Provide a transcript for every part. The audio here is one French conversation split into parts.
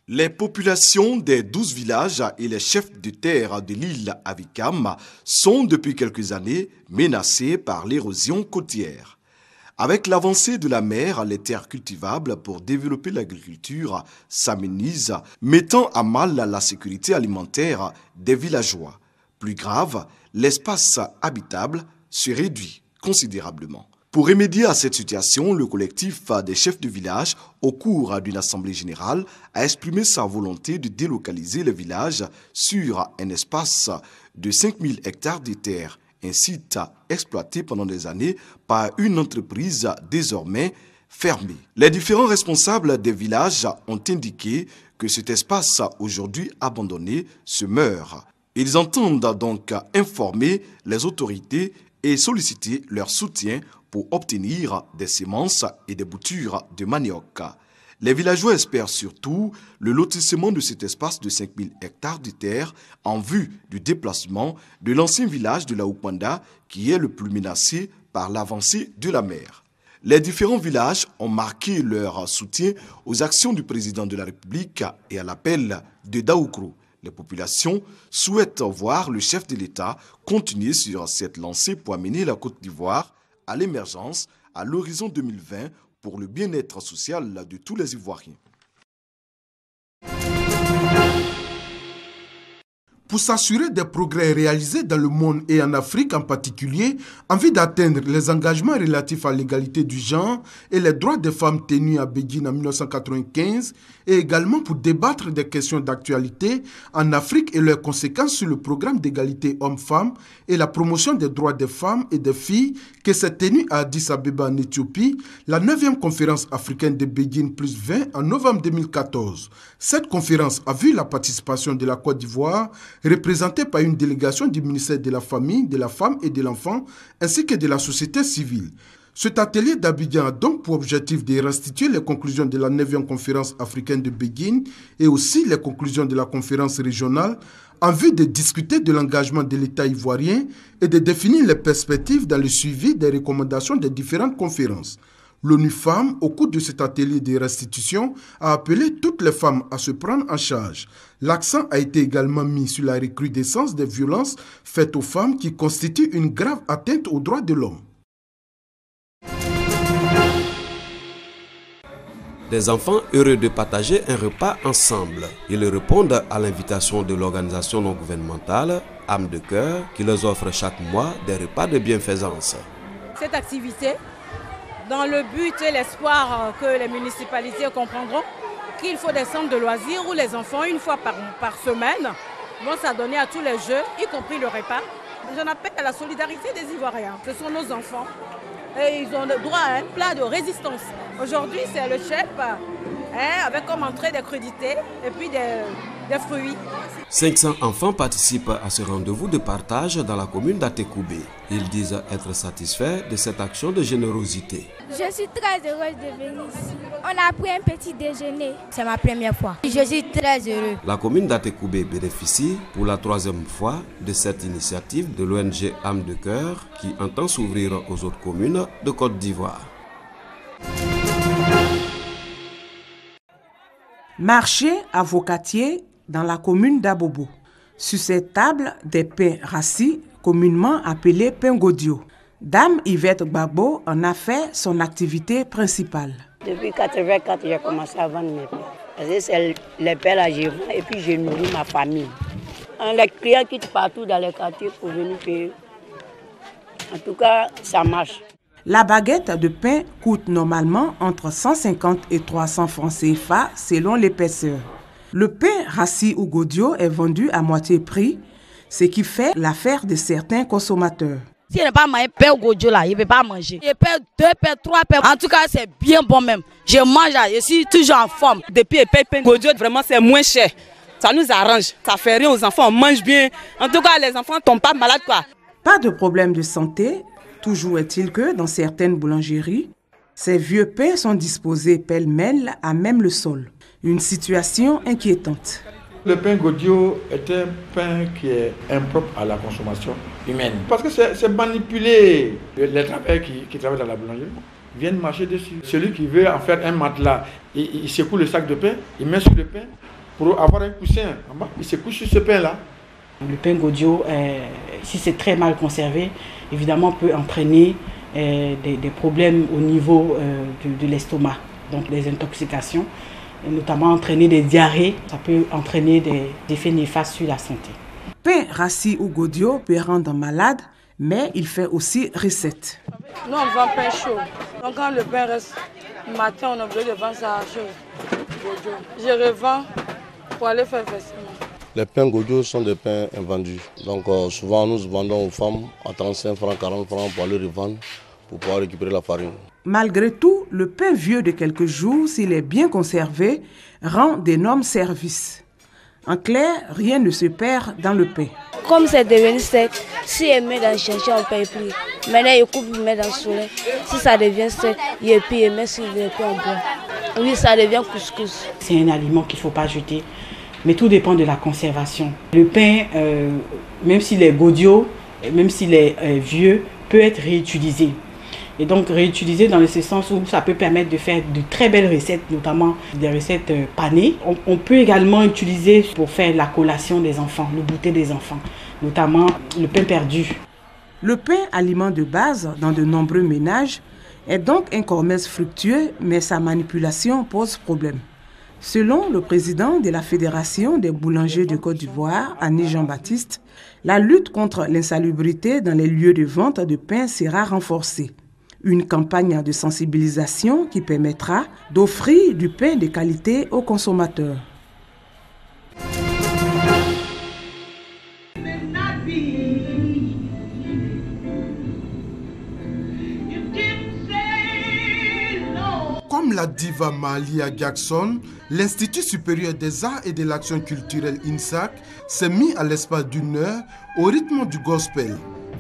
Les populations des 12 villages et les chefs de terre de l'île Avikam sont depuis quelques années menacés par l'érosion côtière. Avec l'avancée de la mer, les terres cultivables pour développer l'agriculture s'amenuisent, mettant à mal la sécurité alimentaire des villageois. Plus grave, l'espace habitable se réduit considérablement. Pour remédier à cette situation, le collectif des chefs de village, au cours d'une assemblée générale, a exprimé sa volonté de délocaliser le village sur un espace de 5000 hectares de terre, un site exploité pendant des années par une entreprise désormais fermée. Les différents responsables des villages ont indiqué que cet espace aujourd'hui abandonné se meurt. Ils entendent donc informer les autorités et solliciter leur soutien pour obtenir des semences et des boutures de manioc. Les villageois espèrent surtout le lotissement de cet espace de 5000 hectares de terre en vue du déplacement de l'ancien village de la Oupanda qui est le plus menacé par l'avancée de la mer. Les différents villages ont marqué leur soutien aux actions du président de la République et à l'appel de Daoukro. Les populations souhaitent voir le chef de l'État continuer sur cette lancée pour amener la Côte d'Ivoire à l'émergence à l'horizon 2020 pour le bien-être social de tous les Ivoiriens. Pour s'assurer des progrès réalisés dans le monde et en Afrique en particulier, en vue d'atteindre les engagements relatifs à l'égalité du genre et les droits des femmes tenus à Beijing en 1995, et également pour débattre des questions d'actualité en Afrique et leurs conséquences sur le programme d'égalité hommes-femmes et la promotion des droits des femmes et des filles qui s'est tenue à Addis Abeba en Éthiopie, la 9e conférence africaine de Beijing plus 20 en novembre 2014. Cette conférence a vu la participation de la Côte d'Ivoire, représentée par une délégation du ministère de la Famille, de la Femme et de l'Enfant, ainsi que de la société civile. Cet atelier d'Abidjan a donc pour objectif de restituer les conclusions de la 9e conférence africaine de Beijing et aussi les conclusions de la conférence régionale en vue de discuter de l'engagement de l'État ivoirien et de définir les perspectives dans le suivi des recommandations des différentes conférences. L'ONU Femmes, au cours de cet atelier de restitution, a appelé toutes les femmes à se prendre en charge. L'accent a été également mis sur la recrudescence des violences faites aux femmes qui constituent une grave atteinte aux droits de l'homme. Des enfants heureux de partager un repas ensemble. Ils répondent à l'invitation de l'organisation non gouvernementale Âme de Cœur qui leur offre chaque mois des repas de bienfaisance. Cette activité, dans le but et l'espoir que les municipalités comprendront qu'il faut des centres de loisirs où les enfants, une fois par semaine, vont s'adonner à tous les jeux, y compris le repas. J'en appelle à la solidarité des Ivoiriens. Ce sont nos enfants et ils ont le droit à un plat de résistance. Aujourd'hui, c'est le chef avec comme entrée des crudités et puis des fruits. 500 enfants participent à ce rendez-vous de partage dans la commune d'Atekoubé. Ils disent être satisfaits de cette action de générosité. Je suis très heureuse de venir ici. On a pris un petit déjeuner. C'est ma première fois. Je suis très heureux. La commune d'Atekoubé bénéficie pour la 3e fois de cette initiative de l'ONG Âme de Cœur qui entend s'ouvrir aux autres communes de Côte d'Ivoire. Marché avocatier dans la commune d'Abobo. Sur cette table, des pains rassis, communément appelés pains Godio. Dame Yvette Gbagbo en a fait son activité principale. Depuis 1984, j'ai commencé à vendre mes pains. C'est les pains là, je vends et puis je nourris ma famille. Les clients quittent partout dans les quartiers pour venir payer. En tout cas, ça marche. La baguette de pain coûte normalement entre 150 et 300 francs CFA selon l'épaisseur. Le pain rassis ou Godio est vendu à moitié prix, ce qui fait l'affaire de certains consommateurs. S'il n'est pas mangé pain Godio là, il ne peut pas manger. Je paie 2 pains, 3 pains. En tout cas, c'est bien bon même. Je mange, je suis toujours en forme. Depuis le pain Godio, vraiment c'est moins cher. Ça nous arrange. Ça fait rien aux enfants, on mange bien. En tout cas, les enfants ne tombent pas malades quoi. Pas de problème de santé. Toujours est-il que dans certaines boulangeries, ces vieux pains sont disposés pêle-mêle à même le sol. Une situation inquiétante. Le pain Godio est un pain qui est impropre à la consommation humaine. Parce que c'est manipulé. Les travailleurs qui travaillent dans la boulangerie viennent marcher dessus. Celui qui veut en faire un matelas, il secoue le sac de pain, il met sur le pain, pour avoir un coussin en bas. Il se couche sur ce pain-là. Le pain Godio, si c'est très mal conservé, évidemment peut entraîner des problèmes au niveau de l'estomac, donc des intoxications, et notamment entraîner des diarrhées. Ça peut entraîner des effets néfastes sur la santé. Pain rassis ou Godio peut rendre malade, mais il fait aussi recette. Nous, on vend pain chaud. Donc quand le pain reste le matin, on a besoin de vendre ça chaud. Godio. Je revends pour aller faire vêtements. Les pains Godio sont des pains invendus. Donc souvent nous vendons aux femmes à 35 francs, 40 francs pour aller revendre, pour pouvoir récupérer la farine. Malgré tout, le pain vieux de quelques jours, s'il est bien conservé, rend d'énormes services. En clair, rien ne se perd dans le pain. Comme c'est devenu sec, si il met dans le chercher, on ne paye plus. Maintenant, il coupe, il met dans le soleil. Si ça devient sec, il puis il met sur le pain en bois. Oui, ça devient couscous. C'est un aliment qu'il ne faut pas jeter, mais tout dépend de la conservation. Le pain, même s'il est Godio, même s'il est vieux, peut être réutilisé. Et donc réutilisé dans le sens où ça peut permettre de faire de très belles recettes, notamment des recettes panées. On peut également utiliser pour faire la collation des enfants, le goûter des enfants, notamment le pain perdu. Le pain, aliment de base dans de nombreux ménages, est donc un commerce fructueux, mais sa manipulation pose problème. Selon le président de la Fédération des boulangers de Côte d'Ivoire, Annie Jean-Baptiste, la lutte contre l'insalubrité dans les lieux de vente de pain sera renforcée. Une campagne de sensibilisation qui permettra d'offrir du pain de qualité aux consommateurs. Comme la diva Mahalia Jackson, l'Institut supérieur des arts et de l'action culturelle INSAC s'est mis à l'espace d'une heure au rythme du gospel.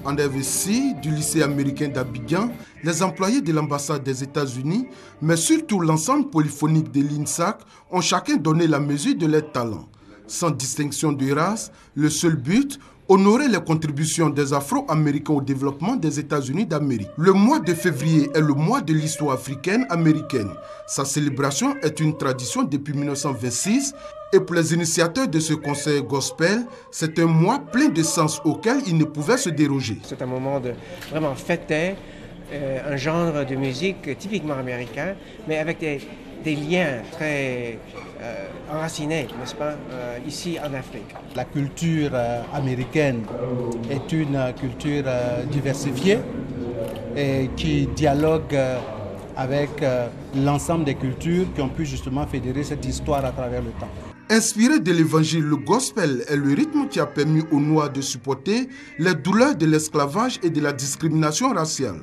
En RVC du lycée américain d'Abidjan, les employés de l'ambassade des États-Unis, mais surtout l'ensemble polyphonique de l'INSAC, ont chacun donné la mesure de leur talent. Sans distinction de race, le seul but, honorer les contributions des Afro-Américains au développement des États-Unis d'Amérique. Le mois de février est le mois de l'histoire africaine-américaine. Sa célébration est une tradition depuis 1926 et pour les initiateurs de ce concert gospel, c'est un mois plein de sens auquel ils ne pouvaient se déroger. C'est un moment de vraiment fêter un genre de musique typiquement américain, mais avec des liens très enracinés, n'est-ce pas, ici en Afrique. La culture américaine est une culture diversifiée et qui dialogue avec l'ensemble des cultures qui ont pu justement fédérer cette histoire à travers le temps. Inspiré de l'évangile, le gospel est le rythme qui a permis aux Noirs de supporter les douleurs de l'esclavage et de la discrimination raciale.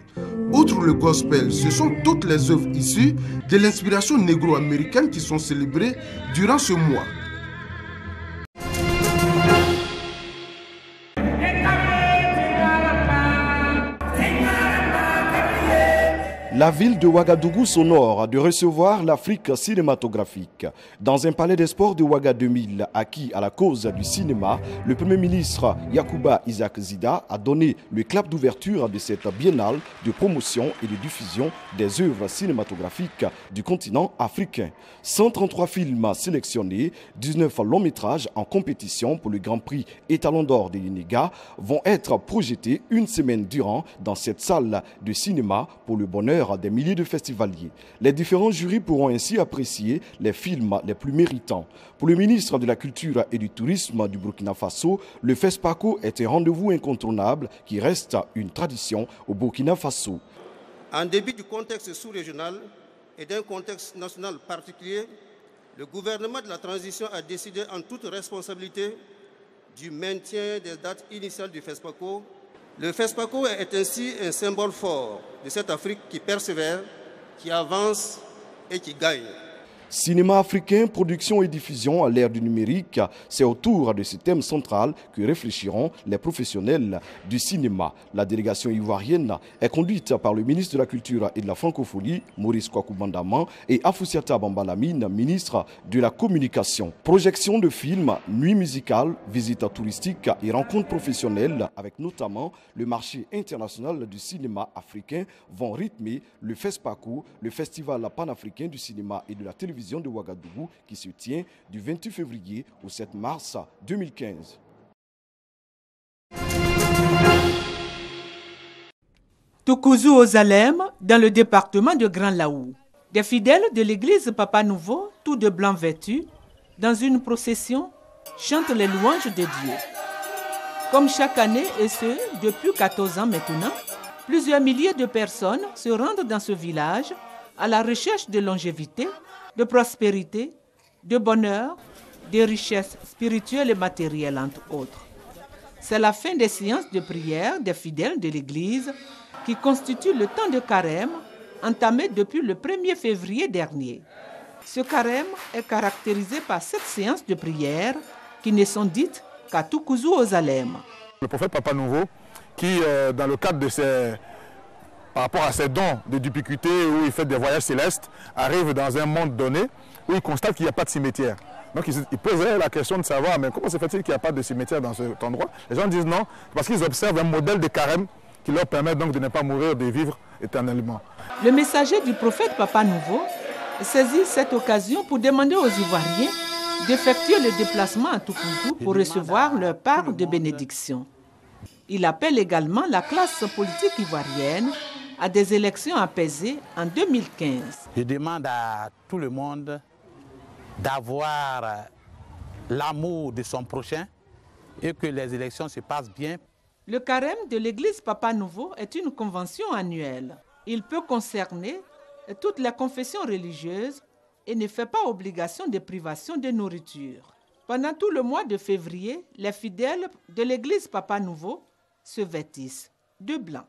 Outre le gospel, ce sont toutes les œuvres issues de l'inspiration négro-américaine qui sont célébrées durant ce mois. La ville de Ouagadougou s'honore de recevoir l'Afrique cinématographique. Dans un palais des sports de Ouaga 2000 acquis à la cause du cinéma, le Premier ministre Yacouba Isaac Zida a donné le clap d'ouverture de cette biennale de promotion et de diffusion des œuvres cinématographiques du continent africain. 133 films sélectionnés, 19 longs métrages en compétition pour le Grand Prix Étalon d'Or de l'INEGA vont être projetés une semaine durant dans cette salle de cinéma pour le bonheur des milliers de festivaliers. Les différents jurys pourront ainsi apprécier les films les plus méritants. Pour le ministre de la Culture et du Tourisme du Burkina Faso, le FESPACO est un rendez-vous incontournable qui reste une tradition au Burkina Faso. En dépit du contexte sous-régional et d'un contexte national particulier, le gouvernement de la transition a décidé en toute responsabilité du maintien des dates initiales du FESPACO. Le FESPACO est ainsi un symbole fort de cette Afrique qui persévère, qui avance et qui gagne. Cinéma africain, production et diffusion à l'ère du numérique, c'est autour de ce thème central que réfléchiront les professionnels du cinéma. La délégation ivoirienne est conduite par le ministre de la Culture et de la Francophonie, Maurice Kwaku Bandaman, et Afoussiata Bambalamine, ministre de la Communication. Projection de films, nuit musicale, visites touristiques et rencontres professionnelles avec notamment le marché international du cinéma africain vont rythmer le FESPACO, le Festival panafricain du cinéma et de la télévision télévision de Ouagadougou qui se tient du 28 février au 7 mars 2015. Toukouzou aux Alem, dans le département de Grand Laou. Des fidèles de l'église Papa Nouveau, tout de blanc vêtus, dans une procession, chantent les louanges de Dieu. Comme chaque année, et ce, depuis 14 ans maintenant, plusieurs milliers de personnes se rendent dans ce village à la recherche de longévité, de prospérité, de bonheur, de richesses spirituelles et matérielles, entre autres. C'est la fin des séances de prière des fidèles de l'église qui constitue le temps de carême entamé depuis le 1er février dernier. Ce carême est caractérisé par 7 séances de prière qui ne sont dites qu'à Toukouzou aux Alem. Le prophète Papa Nouveau, qui dans le cadre de par rapport à ses dons de d'ubiquité où il fait des voyages célestes, arrive dans un monde donné où il constate qu'il n'y a pas de cimetière. Donc il posait la question de savoir, mais comment se fait-il qu'il n'y a pas de cimetière dans cet endroit? Les gens disent non, parce qu'ils observent un modèle de carême qui leur permet donc de ne pas mourir, de vivre éternellement. Le messager du prophète Papa Nouveau saisit cette occasion pour demander aux Ivoiriens d'effectuer le déplacement à Toukouzou pour recevoir leur part de bénédiction. Il appelle également la classe politique ivoirienne à des élections apaisées en 2015. Je demande à tout le monde d'avoir l'amour de son prochain et que les élections se passent bien. Le carême de l'église Papa Nouveau est une convention annuelle. Il peut concerner toutes les confessions religieuses et ne fait pas obligation de privation de nourriture. Pendant tout le mois de février, les fidèles de l'église Papa Nouveau se vêtissent de blanc.